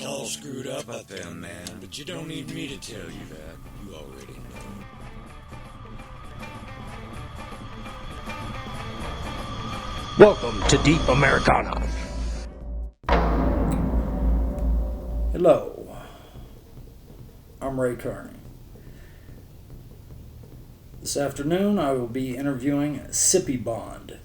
all screwed up out there, man, but you don't need me to tell you that. You already know. Welcome to Deep Americana. Hello, I'm Ray Carney. This afternoon I will be interviewing Sippi Bond.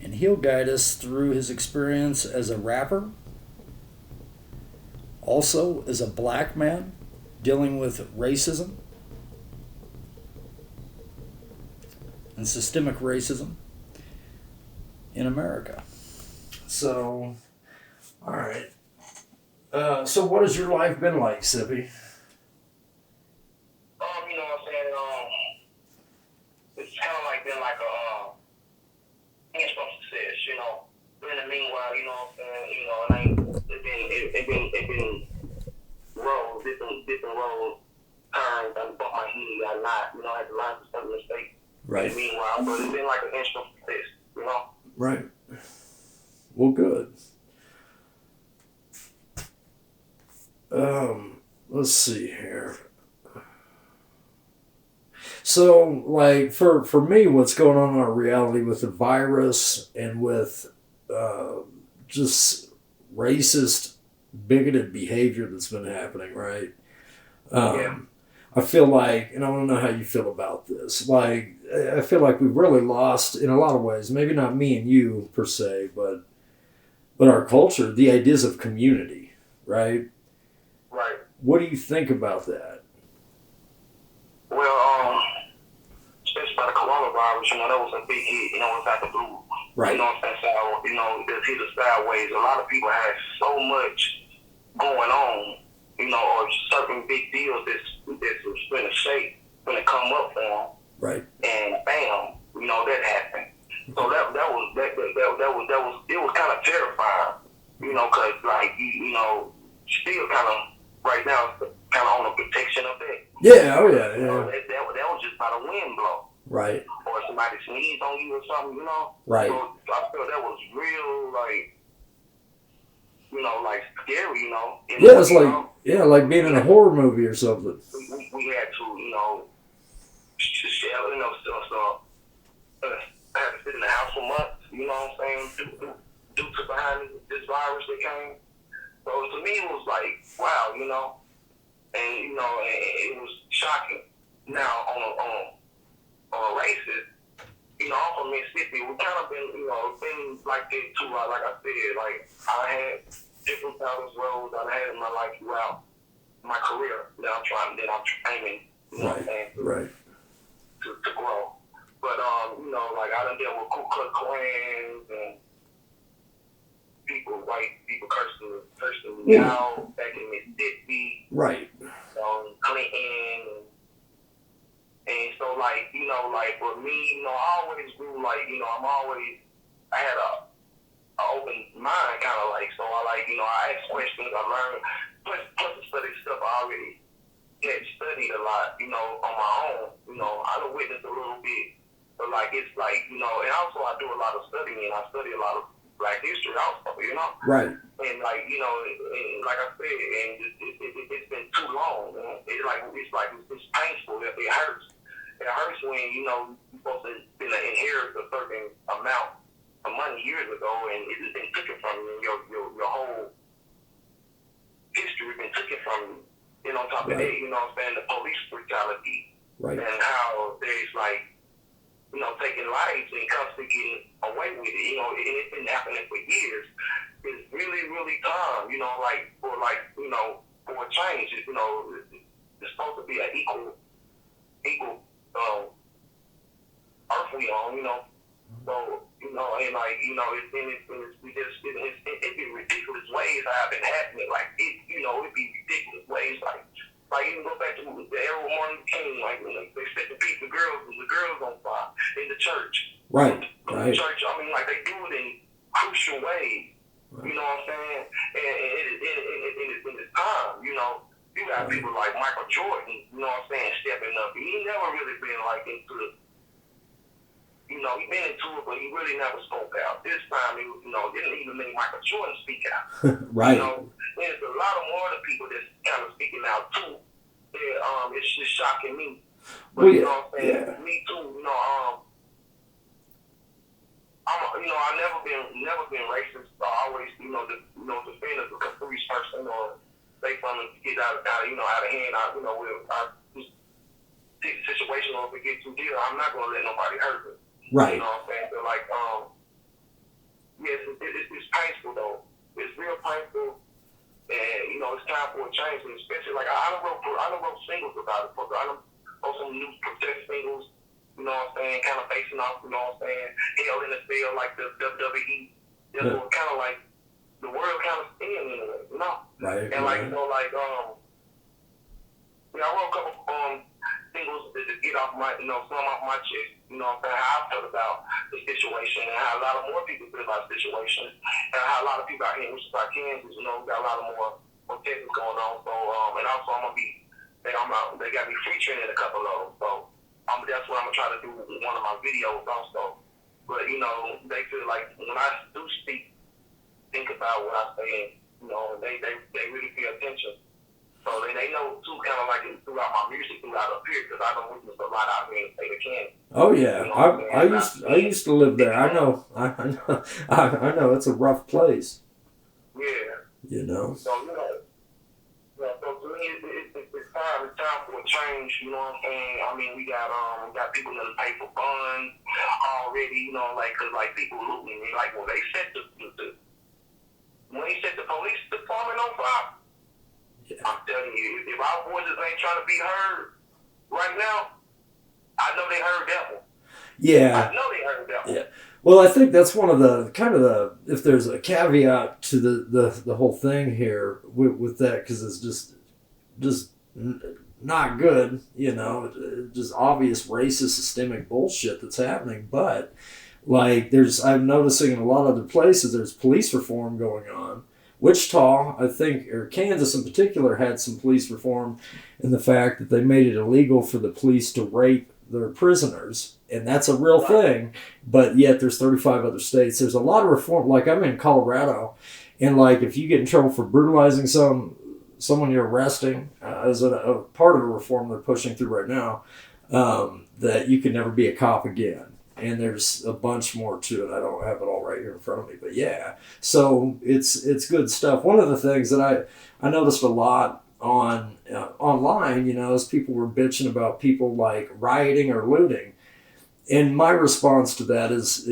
And he'll guide us through his experience as a rapper, also as a black man dealing with racism and systemic racism in America. So, alright. So what has your life been like, Sippi? You know what I'm saying? It's kind of like been like a instant success, you know. But in the meanwhile, you know what I'm saying? You know, it been roles, different roles, turns. I bumped my head, I not, you know, I had to learn from some mistakes. Right. In the meanwhile, but it's been like an instant success, you know. Right. Well, good. Let's see here. So, like, for me, what's going on in our reality with the virus and with just racist, bigoted behavior that's been happening, right? I feel like, and I want to know how you feel about this, like, I feel like we've really lost, in a lot of ways, maybe not me and you, per se, but our culture, the ideas of community, right? Right. What do you think about that? Well, especially by the coronavirus, you know, that was a big hit, you know, what's out the blue. Right. You know what I'm saying? So, you know, it's hit us sideways. A lot of people had so much going on, you know, or certain big deals that's going to shake, going to come up for them. Right. And bam, you know, that happened. So that was it was kind of terrifying, you know, because like you know, still kind of right now kind of on the protection of that. Yeah, oh yeah, yeah. You know, that was just by the wind blow. Right. Or somebody sneezed on you or something, you know. Right. So I feel that was real, like, you know, like scary, you know. And yeah, it's like know, like being in a horror movie or something. We had to, you know, shell, you know, so I had to sit in the house for months, you know what I'm saying, due to behind this virus that came. So to me, it was like, wow, you know, and, you know, and it was shocking. Now, on a racist, you know, I'm from Mississippi, we kind of been, you know, been like that too, like I said, like, I had different talents, roles I had in my life throughout my career that I'm aiming, you know what I'm saying, to grow. But, you know, like, I done dealt with Ku Klux Klans and white people cursing me out back in Mississippi. Right. Clinton. And so, like, you know, like, with me, you know, I always grew, like, you know, I had a open mind, kind of, like, so I, like, you know, I asked questions, I learned, plus the study stuff I already had studied a lot, you know, on my own, you know, I done witnessed a little bit, but, like, it's like, you know, and also I do a lot of studying, I study a lot of Black history also, you know? Right. And, like, you know, and like I said, and it's been too long, and it's painful, it hurts. It hurts when, you know, you're supposed to inherit a certain amount of money years ago, and it's been taken from you, your whole history been taken from you. You know, on top of that, you know what I'm saying, the police brutality, and how there's, like, you know, taking lives and constantly getting away with it, you know, and it's been happening for years. It's really, really time, you know, like, for a change, you know, it's supposed to be an equal earth we on, you know. So, you know, and like, you know, it'd be ridiculous ways how it's been happening. Like, it'd be ridiculous ways. Like even go back to the era of Martin Luther King, like when they set the girls on fire in the church. Right. The church, I mean, like they do it in crucial ways. You know what I'm saying? And it's in this time, you know. You got people like Michael Jordan, you know what I'm saying, stepping up. He never really been like into, you know, he been into it, but he really never spoke out. This time, it was, didn't even make Michael Jordan speak out. Right. There's a lot of more other people that's kind of speaking out too. That, it's just shocking me. But Well, you know what I'm saying? yeah. Me too. I never been racist. I always, defend a caprice person or say something to get out of hand. Just take the situation, or if it gets too deep, I'm not gonna let nobody hurt me. Right. You know what I'm saying? So like, yes, it's painful though. It's real painful, and it's time for a change. And especially like I done wrote singles about it. I done wrote some new protest singles. You know what I'm saying? Kind of basing off, you know what I'm saying? Hell in the Cell, like the WWE. That's what kind of like the world kind of spinning in a way, you know? Right. And like, I wrote a couple singles to get off my, some off my chest. You know what I'm saying? How I felt about the situation and how a lot of more people feel about the situation and how a lot of people out here in Wichita, Kansas, we got a lot of more protests going on. So, and also I'm gonna be, they got me featuring in a couple of them. So. That's what I'm gonna try to do in one of my videos also. But they feel like when I do speak, think about what I say, they really pay attention. So they know too, kind of like throughout my music, throughout up here, because I don't witness a lot out here in the state of Kansas. Oh yeah, I used to live there. I know. I know it's a rough place. Yeah. So so to me, it's time for a change. You know what I'm saying? I mean, we got people that pay for bonds already. Cause people looting. Like when they set the police department on fire. Yeah. I'm telling you, if our voices ain't trying to be heard right now, I know they heard that one. Yeah. I know they heard that one. Yeah. Well, I think that's one of the if there's a caveat to the whole thing here with that, because it's just not good, just obvious racist systemic bullshit that's happening. But like I'm noticing in a lot of other places there's police reform going on. Wichita, I think, or Kansas in particular, had some police reform in the fact that they made it illegal for the police to rape their prisoners. And that's a real thing, but yet there's 35 other states. There's a lot of reform. Like I'm in Colorado, and like if you get in trouble for brutalizing someone you're arresting, as a part of a reform they're pushing through right now, that you can never be a cop again. And there's a bunch more to it. I don't have it all right here in front of me, but yeah. So it's good stuff. One of the things that I noticed a lot on online, is people were bitching about people like rioting or looting. And my response to that is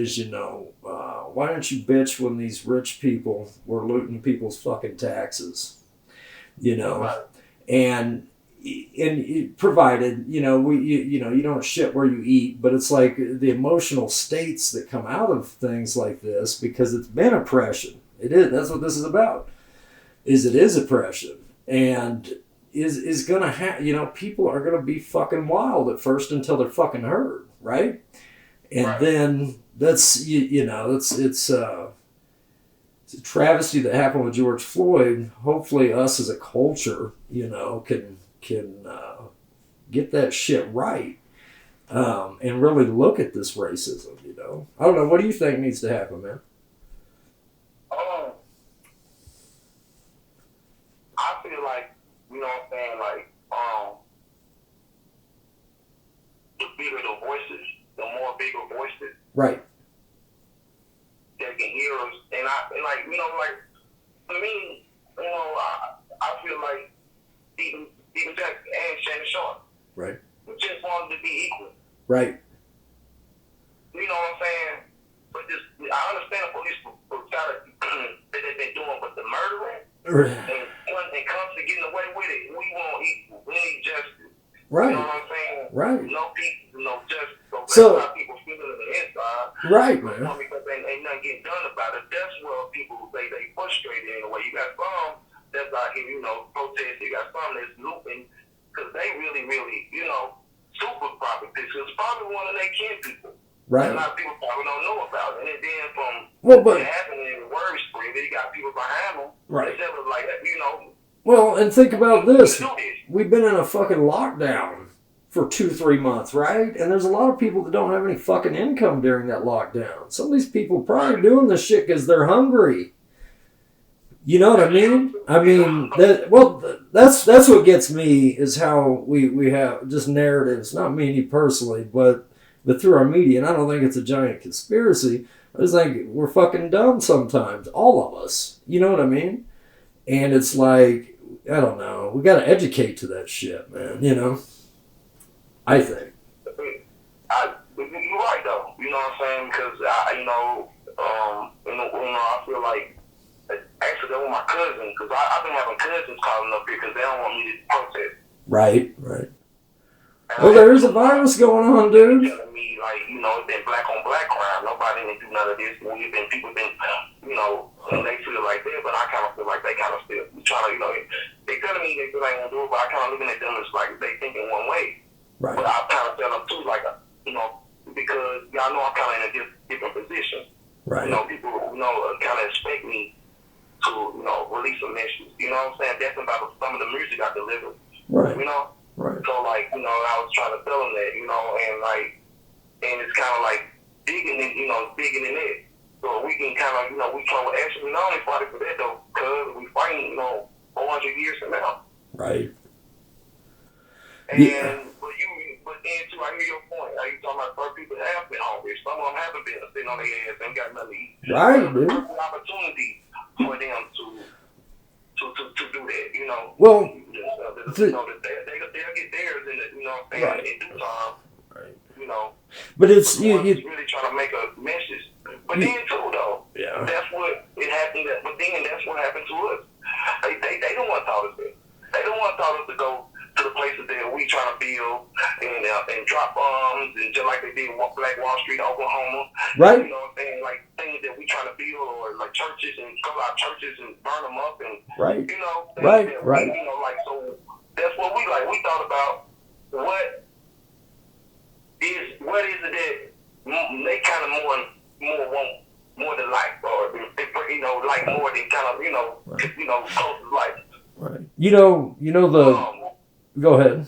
why don't you bitch when these rich people were looting people's fucking taxes, and provided, you don't shit where you eat, but it's like the emotional states that come out of things like this, because it's been oppression. It is. That's what this is about. It is oppression, and is gonna have, people are gonna be fucking wild at first until they're fucking heard. Right? And then that's, it's a travesty that happened with George Floyd. Hopefully us as a culture, can get that shit right, and really look at this racism, I don't know. What do you think needs to happen, man? I feel like, what I'm saying, like, the bigger the voices, the more bigger voices. Right. That can hear us. And to me, I feel like Stephen Jackson and Shannon Sharp. Right. We just wanted to be equal. Right. You know what I'm saying? But I understand the police brutality that they've been doing, but the murdering and constantly getting away with it, we want equal. We need justice. Right. You know what I'm saying? Right. No peace, no justice. So that's how people feel on the inside. Right, man. Because ain't nothing getting done about it. That's where people they frustrated in a way. You got some that's out here, protest. You got some that's looping because they really, super probably this is probably one of their kin people. Right. A lot of people probably don't know about it. And then from but it happening in word spring, then you got people behind them. Right. That was like, Well, and think about this. We've been in a fucking lockdown for 2-3 months, right? And there's a lot of people that don't have any fucking income during that lockdown. Some of these people probably doing this shit because they're hungry. You know what I mean? I mean, that's what gets me is how we have just narratives, not me personally, but through our media. And I don't think it's a giant conspiracy. I just think we're fucking dumb sometimes, all of us. You know what I mean? And it's like, I don't know, we got to educate to that shit, man, you know? I think. You're right, though. You know what I'm saying? Because, I feel like, actually, that was my cousin, because I've been having cousins calling up here because they don't want me to protest. Right. Well, there is a virus going on, dude. Telling me, like, it's been black on black crime. Nobody didn't do none of this. People been, and they feel like that, but I kind of feel like they kind of still trying to, they telling me they feel like they won't do it, but I kind of looking at them as like they thinking one way. Right. But I kind of tell them too, like, because y'all know I'm kind of in a different position. Right. People, kind of expect me to, release a message. You know what I'm saying? That's about some of the music I deliver. Right. Right. So, like, I was trying to tell them that, and it's kind of like digging in it. So we can kind of, we can actually not only fight for that, though, because we fighting, 400 years from now. Right. And, but then, too, I hear your point. Are you talking about first people that have been hungry? Some of them haven't been sitting on their ass and got nothing to eat. Right, dude. There's an opportunity for them to do that, Well, they'll get theirs in the, right. in due time. Right. But it's you really trying to make a message. But then too, though, yeah, that's what it happened. But then that's what happened to us. They don't want to tell us that. They don't want to tell us to go to the places that we trying to build and drop bombs and just like they did Black Wall Street, Oklahoma. Right. You know what I'm saying? Like things that we trying to build or like churches and go out churches and burn them up and right. Right. Right. So that's what we like. We thought about what is it that they kind of more want more than life or like more than kind of right. Close to life. Right. Go ahead.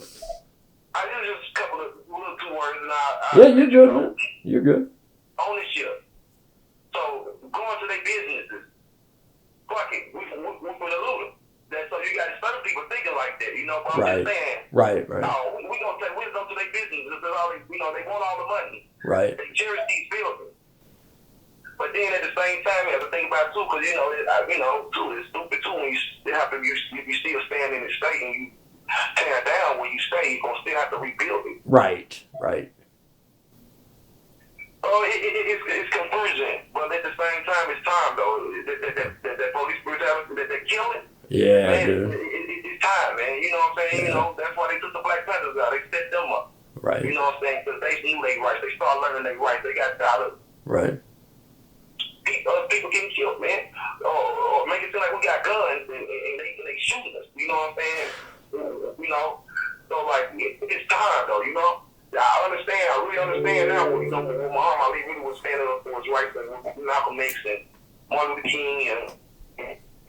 I just a couple of little 2 words and yeah, you're good, man. You're good. Ownership. So going to their businesses. Fuck it. We for the looter. So you got certain people thinking like that, but I'm just saying. Right. No, we gonna take wisdom to their businesses. They want all the money. Right. They cherish these buildings. But then at the same time, you have to think about it too, because too, it's stupid too when you still stand in the state and you tear down when you stay, you're gonna still have to rebuild it. Right. Oh, it's confusing, but at the same time, it's time though. That police brutality that they're killing. Yeah, man, dude. It's time, man. You know what I'm saying? Yeah. That's why they took the Black Panthers out. They set them up. Right. You know what I'm saying? Because they knew their rights. They started learning their rights. They got tired of right. People getting killed, man. Or make it seem like we got guns and they shooting us. You know what I'm saying? So like it's time though. I understand. I really understand now. When Muhammad Ali really was standing up for his rights, and Malcolm X and Martin Luther King and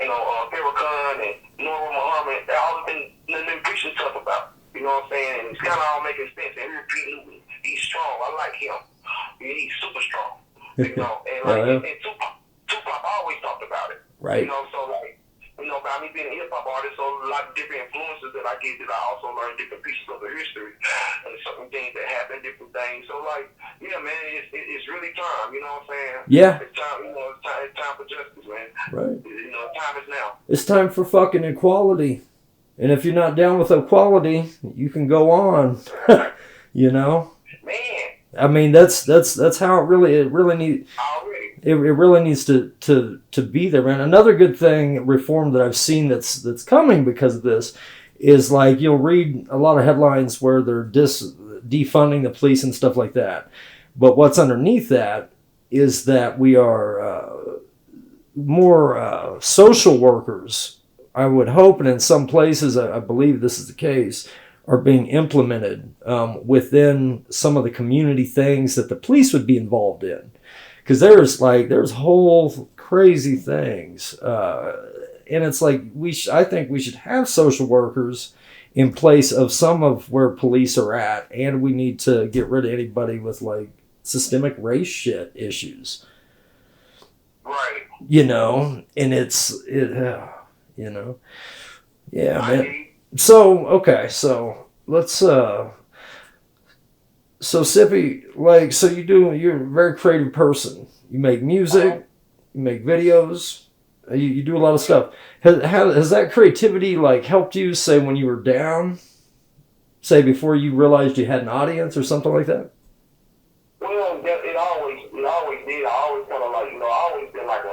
Farrakhan and Nora Muhammad, they all have been preaching stuff about. You know what I'm saying? And it's kind of all making sense. And he's strong. I like him. He's super strong. And like and Tupac always talked about it. Right. So like. By me being a hip-hop artist, so a lot of different influences that I get that I also learn different pieces of the history and certain things that happen, different things. So, like, yeah, man, it's really time, you know what I'm saying? Yeah. It's time, it's time for justice, man. Right. Time is now. It's time for fucking equality. And if you're not down with equality, you can go on. Man. I mean, that's how it really needs. It really needs to be there, man. Another good thing, reform that I've seen that's coming because of this is like you'll read a lot of headlines where they're defunding the police and stuff like that. But what's underneath that is that we are more social workers, I would hope, and in some places I believe this is the case, are being implemented within some of the community things that the police would be involved in. Because there's whole crazy things, and it's like I think we should have social workers in place of some of where police are at, and we need to get rid of anybody with like systemic race shit issues. Right. You know, and you know, yeah, man. So okay, so let's so Sippi, like, so you're a very creative person. You make music, you make videos, you do a lot of stuff. Has that creativity like helped you, say, when you were down, say before you realized you had an audience or something like that? Well, it always did. I always kind of like, I always been like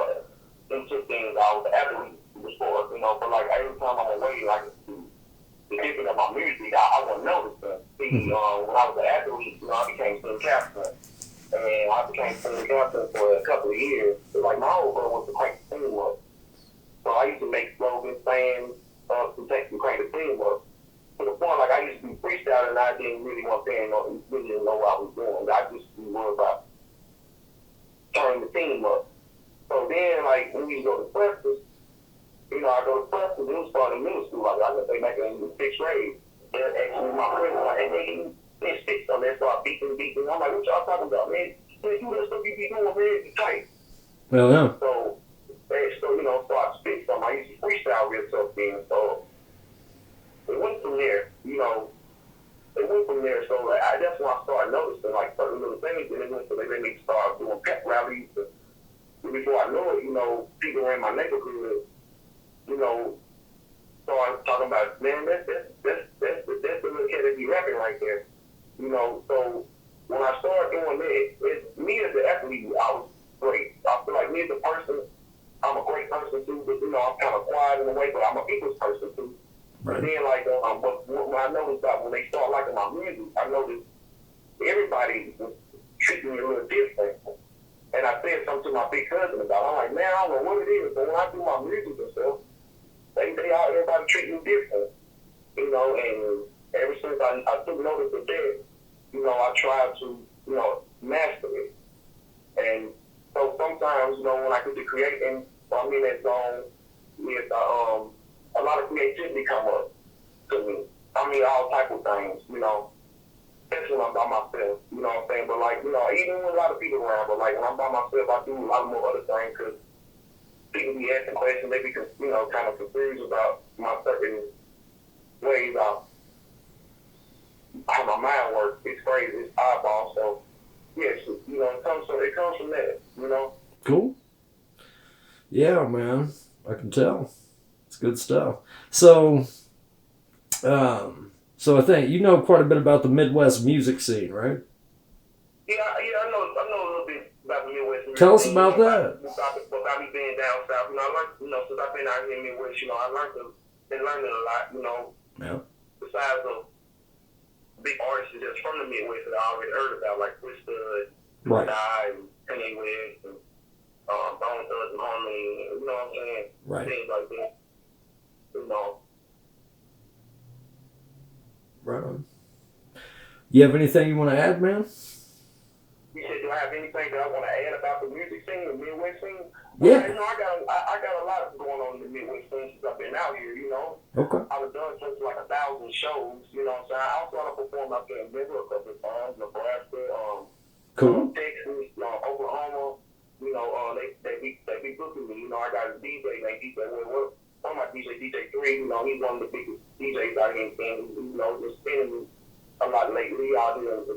into things. I was an athlete before, but like every time I'm away, like the difference of my music, I wouldn't notice that. See, when I was an athlete, I became student captain. And I became student captain for a couple of years. So like my whole goal was to crank the team up. So I used to make slogans, saying, to take and crank the team up. To the point, like, I used to be freestyling and I didn't really want to really didn't know what I was doing. I just was worried about turning the team up. So then, like, when we go to practice, I go to practice, and it was starting in middle school. Like, I think back in the 6th grade. And actually, my friends were like, hey, they stick on there, start beating. I'm like, what y'all talking about, man? Man, do that stuff you be doing, man, it's tight. Well, yeah. So I spit some. I used to freestyle real tough then. So it went from there, So that's when I started noticing like certain little things, and it went to they let me start doing pep rallies. And before I know it, people in my neighborhood, started talking about, man, that's the little kid that be rapping right there. So when I started doing that, me as an athlete, I was great. I feel like me as a person, I'm a great person too, but I'm kind of quiet in a way, but I'm a people's person too. Right. And then but when I noticed that when they start liking my music, I noticed everybody was treating me a little different. And I said something to my big cousin about it. I'm like, man, I don't know what it is, but when I do my music and stuff, everybody treat me different. And ever since I took notice of that, I tried to, master it. And so sometimes, when I get to creating, I'm in that zone with a lot of creativity come up to me. I mean, all type of things, especially when I'm by myself, you know what I'm saying? But like, even with a lot of people around, but like when I'm by myself, I do a lot more other things because people be asking questions, they be, kind of confused about my certain ways of how my mind works. It's crazy, it's oddball, so yes, it comes from that, Cool. Yeah, man. I can tell. It's good stuff. So I think you know quite a bit about the Midwest music scene, right? Yeah, I know a little bit about the Midwest music scene. Tell us about that. About me being down south, I learned, since I've been out here in the Midwest, I been learning a lot, Yeah. Besides the big artists that's from the Midwest that I already heard about, like Chris Stud, Right. and Kanye West, and Bone Thugs and Harmony, you know what I'm saying? Right. Things like that. Right on. You have anything you want to add, man? You said, do I have anything that I want to add about the music scene, the Midwest scene? Yeah. I got a lot going on in the Midwest scene since I've been out here, Okay. I've done just like 1,000 shows, so I also want to perform out there in Denver a couple of times, Nebraska, Cool. Texas, Oklahoma, they be booking me, I got a DJ named DJ Woodward. I'm my DJ 3, he's one of the biggest DJs out here in Kansas, just spinning a lot lately out here, the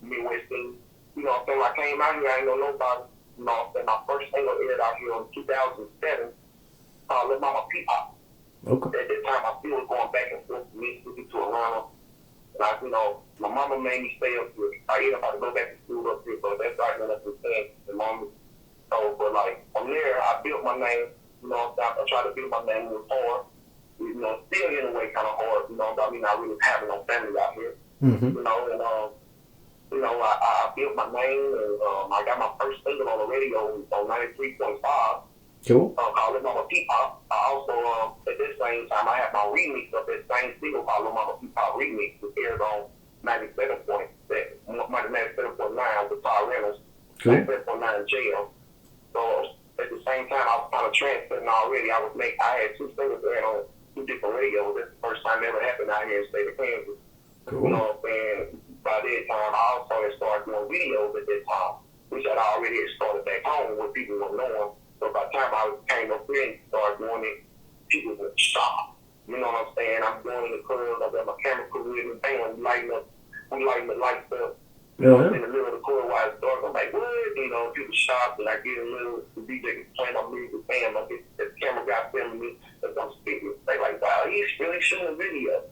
Midwest scene. When I came out here, I ain't know nobody. My first single aired out here in 2007, Let Mama Peep-Pop. Okay. At that time, I still was going back and forth from Mississippi to Atlanta. And my mama made me stay up here. I ended up to go back to school up here, so that's why I ended up with the mama. So, but like, from there, I built my name. I tried to build my name. It was hard. Still in a way kind of hard, I mean, not really having no family out here. Mm-hmm. I built my name, and I got my first single on the radio on 93.5. Cool. Called Let Mama Peep-Pop. I also, at this same time, I had my remix of that same single called Let Mama Peep-Pop Remix, which aired on 97.9 with Ty Reynolds, Cool. 97.9 jail. So at the same time, I was kind of transferring already. I had 2 singles aired on 2 different radios. That's the first time it ever happened out here in the state of Kansas. Cool. You know what I'm saying? By that time, I also had started doing videos at that time, which I'd already had started back home when people were knowing. So by the time I came up here and started doing it, people would stop. You know what I'm saying? I'm going in the club, I got my camera crew with me, bam, we lighting the lights up. Yeah. In the middle of the club while it's dark, I'm like, what? You know, people shop, and I get a little, the DJ playing my music, bam, I get the camera guy filming me as I'm speaking. They like, wow, he's really shooting a video.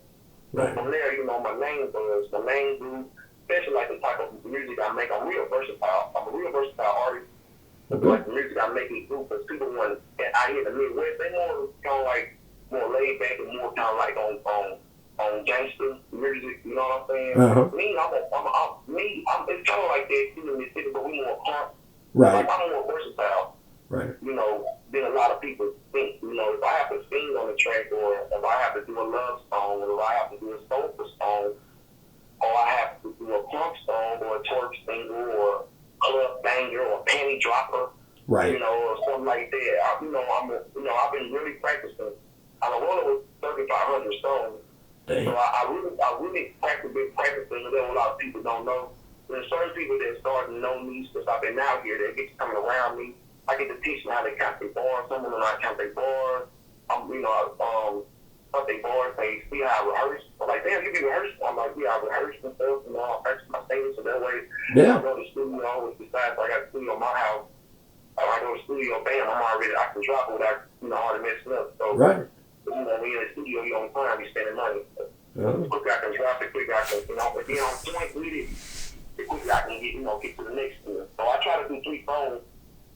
Right. So from there, you know, my name grew, especially like the type of music I make. I'm real versatile. I'm a real versatile artist. Okay. Like the music I make is group, because people want, and out here in the Midwest, they more kind of like more laid back and more kind of like on gangster music. You know what I'm saying? Uh-huh. It's kind of like that too in this city, but we more punk. Right. Like I'm more versatile. Right. You know, than a lot of people think. You know, if I have to sing on the track, or if I have to do a love song, or if I have to do a soulful song, or I have to do a punk song, or a twerk single, or club banger, or panty dropper, Right. you know, or something like that. I've been really practicing. I'm a roller with 3,500 songs. Dang. So I really been practicing that a lot of people don't know. There's certain people that start to know me since I've been out here that get coming around me. I get to teach them how they count their bars. Some of them I count their bars. Count their bars. They see how I rehearse. I'm like, damn, you be rehearsing? I'm like, yeah, I rehearse and stuff. You know, I practice my singing, so that way Yeah. I go to the studio. Besides, I got a studio in my house. When I go to the studio, bam, I can drop it without, hardly messing up. So, Right. when you're in the studio, you don't time, you spending money. Uh-huh. Quick I can drop it, quick I can, but then on point with it, the quicker I can get to the next one. So I try to do 3 songs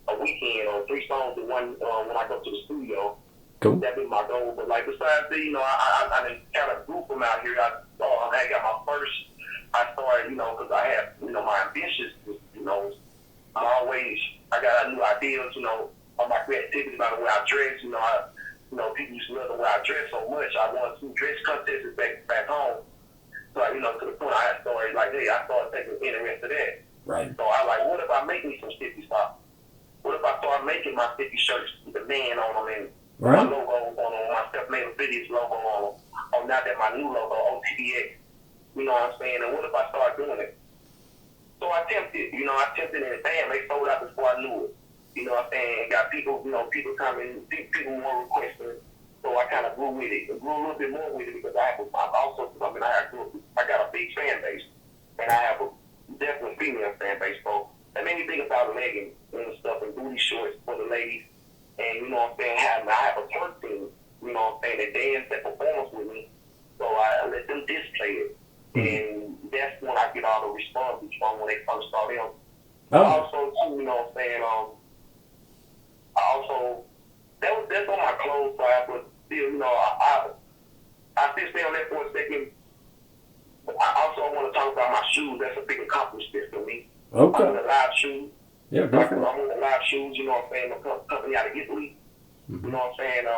a weekend, or 3 songs in one when I go to the studio. Cool. That'd be my goal. But like besides that, I done kind of grew from out here. I got my first. I started, because I have, my ambitions. I got new ideas, on my creativity by the way I dress. People used to love the way I dress so much. I won 2 dress contests back home. So, to the point I started, I started taking interest in that. Right. So I like, what if I make me some Sippi socks? What if I start making my Sippi shirts with the man on them and my logo on them, my Self-Made Videos logo on them, or not that my new logo, OTBX, you know what I'm saying? And what if I start doing it? So I attempted, and bam, they sold out before I knew it. You know what I'm saying? Got people, people coming, people more requesting. So I kind of grew with it, and grew a little bit more with it because I got a big fan base, and I have a definitely female fan base. So that made me think about leggings and stuff and booty shorts for the ladies. And you know what I'm saying? I have a twerk team, you know what I'm saying, that dance, that performs with me. So I let them display it. And that's when I get all the responses from when they first start in. Also, too, you know what I'm saying, that's on my clothes side, but still, I still stay on that for a second. But I also want to talk about my shoes. That's a big accomplishment for me. Okay. I'm in the live shoes. Yeah, I'm in the live shoes, you know what I'm saying, the company out of Italy. You know what I'm saying? I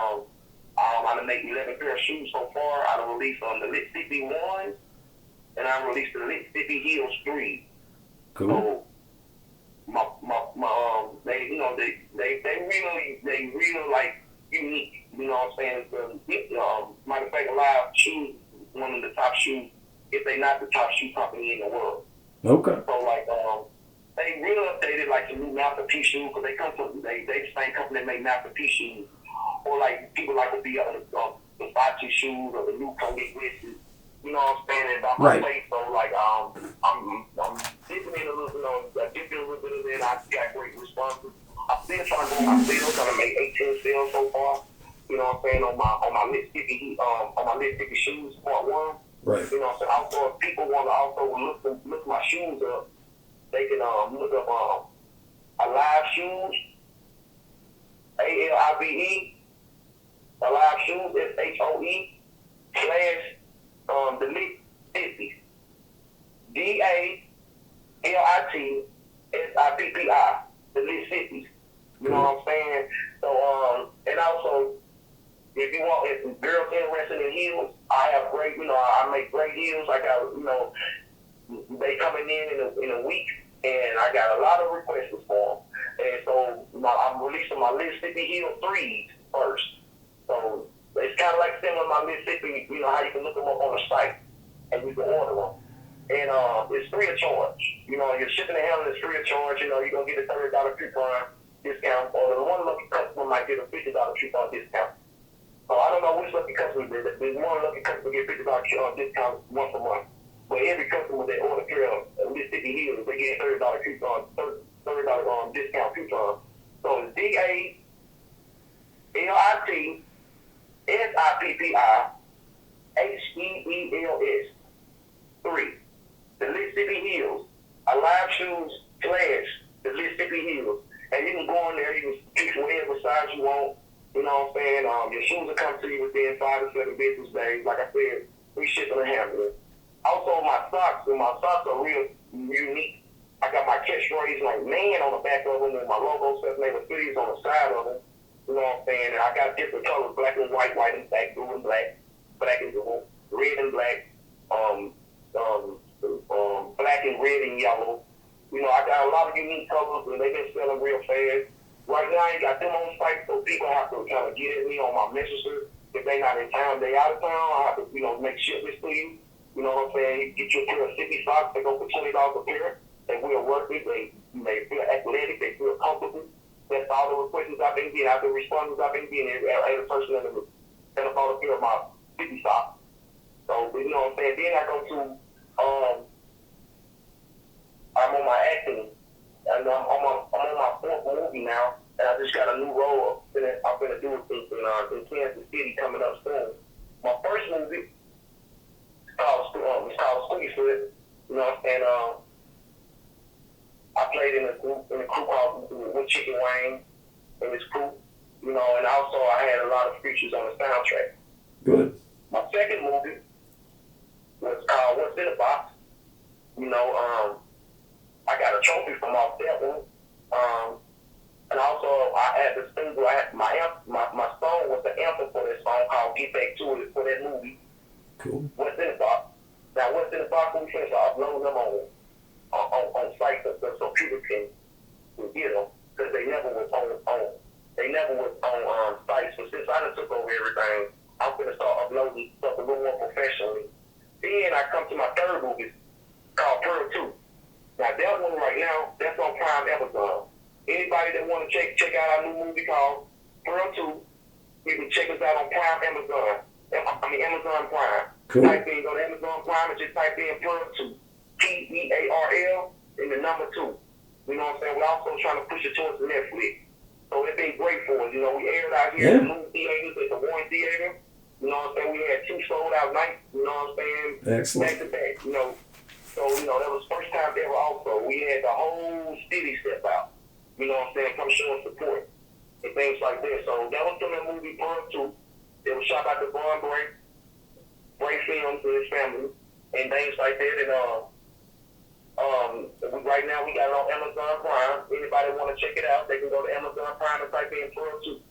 done made 11 pair of shoes so far. I done released the Lit Sippi 1, and I released the Lit Sippi Heels 3. Cool. So, they really like unique. You know what I'm saying? Matter of fact, Live Shoes, one of the top shoes, if they not the top shoe company in the world. Okay. So they really updated like the new masterpiece shoes because they come from they the same company that make masterpiece shoes, or like people like to be on the Versace shoes or the new Colgate Wishes. You know what I'm saying? About my face, so I'm dipping in a little, dipping a little bit of that. I got great responses. I'm still trying to go on my sales. I'm gonna make 18 sales so far. You know what I'm saying, on my Lit Sippi shoes part 1. Right. You know what I'm saying? Also, if people want to also look my shoes up, they can look up Alive Shoes, ALIVE, Alive Shoes, SHOE, / the Lit Sippi, DALITSIPPI, the Lit Sippi. You know what I'm saying? So, and also, if girls interested in heels, I have great, I make great heels. I got, they coming in a week, and I got a lot of requests for them. And so I'm releasing my Lit Sippi Heel 3s first. So it's kind of like similar to my Mississippi, you know, how you can look them up on the site and you can order them. And it's free of charge. You know, your shipping and handling is free of charge. You know, you're going to get a $30 coupon discount, or the one lucky customer might get a $50 coupon discount. So I don't know which lucky customer did it. There's one lucky customer get $50 discount once a month. But every customer that order here at Mississippi Hills, they get $30 coupon, $30 discount coupon. So it's DALITSIPPIHEELS 3. The Mississippi Hills. I live shoes / the Mississippi Hills. And you can go in there, you can pick whatever size you want. You know what I'm saying? Your shoes will come to you within 5 to 7 business days. Like I said, we shipping and handling. Also, my socks are real unique. I got my catchphrase like man on the back of them, and my logo says name of cities on the side of them. You know what I'm saying? And I got different colors: black and white, white and black, blue and black, black and blue, red and black, black and red and yellow. You know, I got a lot of unique colors, and they've been selling real fast. Right now, I ain't got them on site, so people have to kind of get at me on my messenger. If they not in town, they out of town, I have to, you know, make shipments to you. You know what I'm saying? You get your pair of Sippi socks, they go for $20 a pair. They will work it, they feel athletic, they feel comfortable. That's all the requests I've been getting, the responses I've been getting. Every person that bought a pair of my Sippi socks. So, you know what I'm saying? Then I go to, I'm on my acting, and I'm on my 4th movie now, and I just got a new role I'm going to do it in Kansas City coming up soon. My first movie, it's called Squeezefoot, you know, and I played in a group called with Chicken Wayne and his group, you know, and also I had a lot of features on the soundtrack. Good. My second movie was called What's in the Box. You know, I got a trophy from off that one. And also I had the single, my song was the anthem for that song called Get Back to It for that movie. Cool. What's in the Box. Now, What's in the Box, we finish uploading them on sites so people can get them, because they never was on sites. But since I done took over everything, I'm going to start uploading stuff a little more professionally. Then I come to my third movie called Pearl 2. Now, that one right now, that's on Prime Amazon. Anybody that want to check out our new movie called Pearl 2, you can check us out on Prime Amazon. Amazon Prime. Cool. Type in, go to Amazon Prime and just type in Pearl 2. PEARL and the number 2. You know what I'm saying? We're also trying to push it towards the Netflix. So it's been great for us. You know, we aired out here at the movie theaters at the Warren Theater. You know what I'm saying? We had 2 sold out nights. You know what I'm saying? Excellent. Back to back. You know. So, you know, that was first time ever also. We had the whole city step out. You know what I'm saying? Come show us support and things like that. So that was from the movie Pearl 2. It was shot by the Bond Bray Films and his family and things like that. And right now we got it on Amazon Prime. Anybody want to check it out, they can go to Amazon Prime and type in Pearl 2. You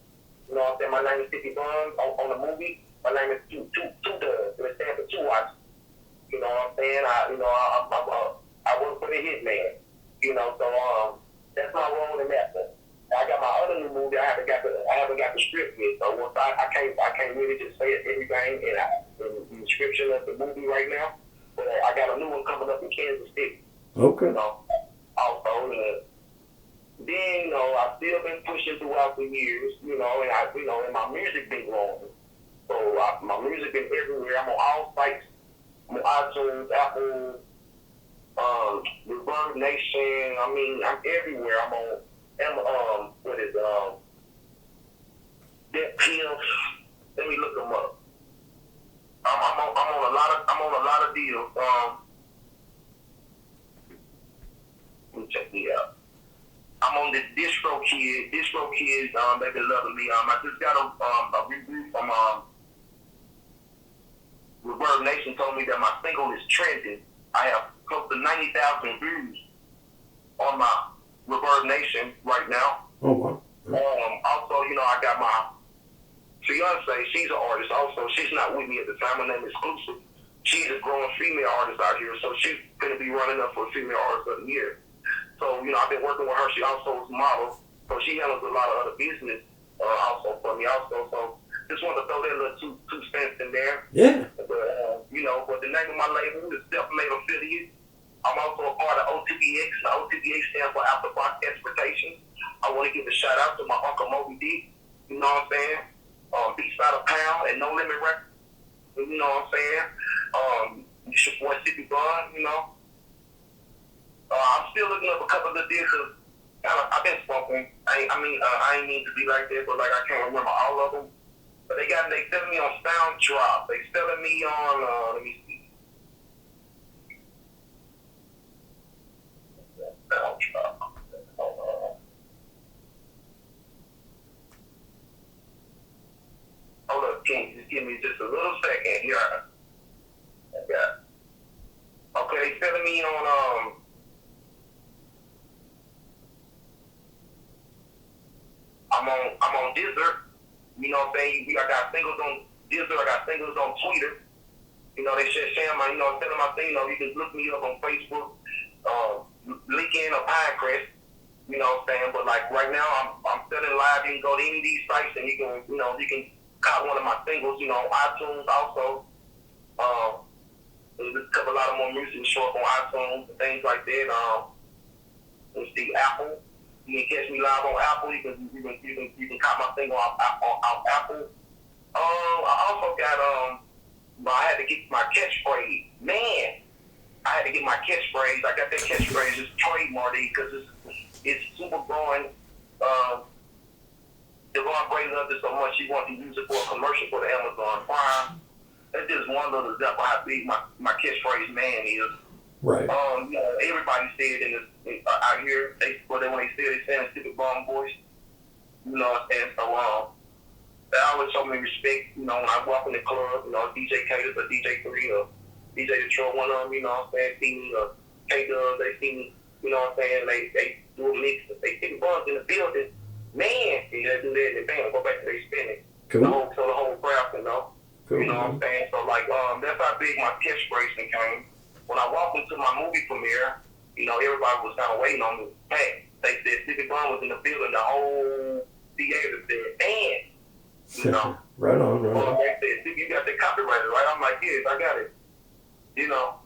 know what I'm saying? My name is Sippi Bond on the movie. My name is Two Doves. It stands for Two Watch. You know what I'm saying? I work for the Hitman. You know, so that's my role in that one. I got my other new movie. I haven't got the script yet, so once I can't really just say everything in the description of the movie right now. But I got a new one coming up in Kansas City. Okay. You know, also, then, you know, I've still been pushing throughout the years, you know, and my music been growing. So my music been everywhere. I'm on all sites. I'm on iTunes, Apple, Reverb Nation. I mean, I'm everywhere. I'm on Dead Pills. Let me look them up. I'm on a lot of deals. Let me check me out. I'm on the Distro Kids, they've been loving me. I just got a review from Reverb Nation told me that my single is trending. I have close to 90,000 views on my Reverb Nation right now. Oh, wow. Also, you know, I got my fiance. She's an artist also. She's not with me at the time. Her name is Exclusive. She's a growing female artist out here, so she's going to be running up for Female Artist of the Year. So, you know, I've been working with her. She also is a model, so she handles a lot of other business also for me also. So Just want to throw that little two cents in there. Yeah. But, but the name of my label is Self-Made Affiliate. I'm also a part of OTBX. OTBX stands for After Box Exportations. I want to give a shout out to my Uncle Moby D. You know what I'm saying? Beats by the pound and No Limit Records. You know what I'm saying? It's your boy Sippi Bond, you know. I'm still looking up a couple of deals. I've been smoking. I ain't mean to be like that, but like I can't remember all of them. But they selling me on Sound Drop. They selling me on let me see. Sound Drop. Hold up, King. Just give me just a little second here. Yeah. Okay, they selling me on I'm on Dizzard. You know what I'm saying? I got singles on Dizzard. I got singles on Twitter. You know, they share my, selling my thing. You can look me up on Facebook, LinkedIn or Pinecrest. You know what I'm saying? But like right now, I'm selling live. You can go to any of these sites and you can cop one of my singles. On iTunes also. There's a lot of more music show up on iTunes and things like that. Let's see, Apple. You can catch me live on Apple. You can cop my single on Apple. I also got I had to get my catchphrase. Man, I had to get my catchphrase. I got that catchphrase. It's trademarked because it's super growing. Devon Bray loved it so much he wanted to use it for a commercial for the Amazon Prime. That's just one little example how big my catchphrase man is. Right. Everybody said out here, when they say they say in Sippi Bond voice, you know what I'm saying? So, they always show me respect, when I walk in the club, DJ Caters or DJ 3 or DJ Detroit, one of them, you know what I'm saying, see me, or K-Dubs, they see me, you know what I'm saying, they do a mix, they Sippi Bonds in the building, man, they do that and bam, go back to their spinning. Cool. So the whole crowd can know. Cool. You know what I'm saying? So, that's how big my catchphrase became. When I walked into my movie premiere, everybody was kind of waiting on me. Hey, they said Sippi Bond was in the building. The whole theater said, man, Right on. They said, Sippi, you got that copyrighted, right? I'm like, yes, I got it. So,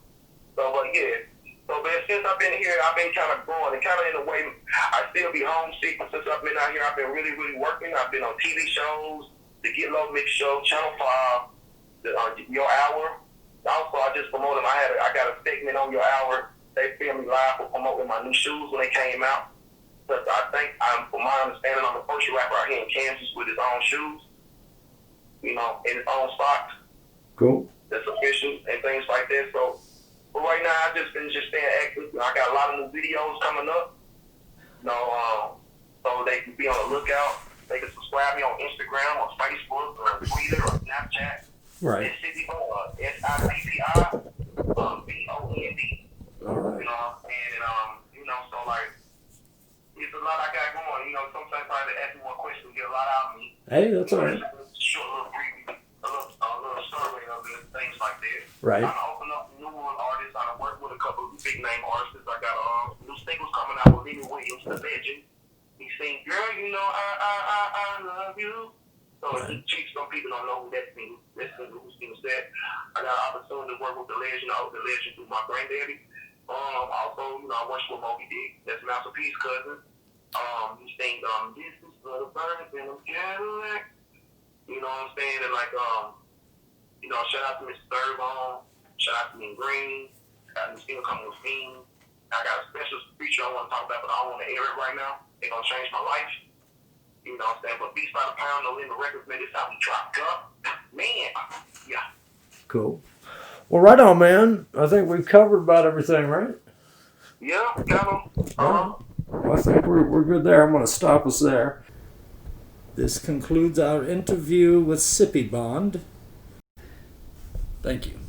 but yeah. So, man, since I've been here, I've been kind of growing and kind of in a way, I still be homesick, but since I've been out here, I've been really, really working. I've been on TV shows, the Get Low Mix Show, Channel 5, Your Hour. Also, I just promoted. I got a segment on Your Hour. They filmed me live for promoting my new shoes when they came out. But I think, from my understanding, I'm the first rapper out here in Kansas with his own shoes, in his own socks. Cool. That's official and things like that. So, but right now, I've just been staying active. I got a lot of new videos coming up. So they can be on the lookout. They can subscribe me on Instagram or Facebook or Twitter or Snapchat. Right. It's Sippi Bond, Sippi Bond. All right. So like, it's a lot I got going. Sometimes I ask me one question, get a lot out of me. Hey, that's all right. Short little brief, a little survey of it, things like that. Right. I open up new artists. I work with a couple of big name artists. I got new singles coming out with Lenny Williams, the legend. He sings, "Girl, I love you." So he cheats. Some people don't know who that singer who's that. I got an opportunity to work with the legend through my granddaddy. Also, I worked with Moby Dick. That's Master P's cousin. He sings, "This is for the birds in a Cadillac." You know what I'm saying? And like, shout out to Mr. Thurbone. Shout out to me Green. Got a new single coming with Fiend. I got a special feature I want to talk about, but I don't want to air it right now. It's gonna change my life. You know what I'm saying? But Beats by the Pound, No Limit Records, man, this how we dropped up. Man, yeah. Cool. Well, right on, man. I think we've covered about everything, right? Yeah, got them. Well, I think we're good there. I'm going to stop us there. This concludes our interview with Sippi Bond. Thank you.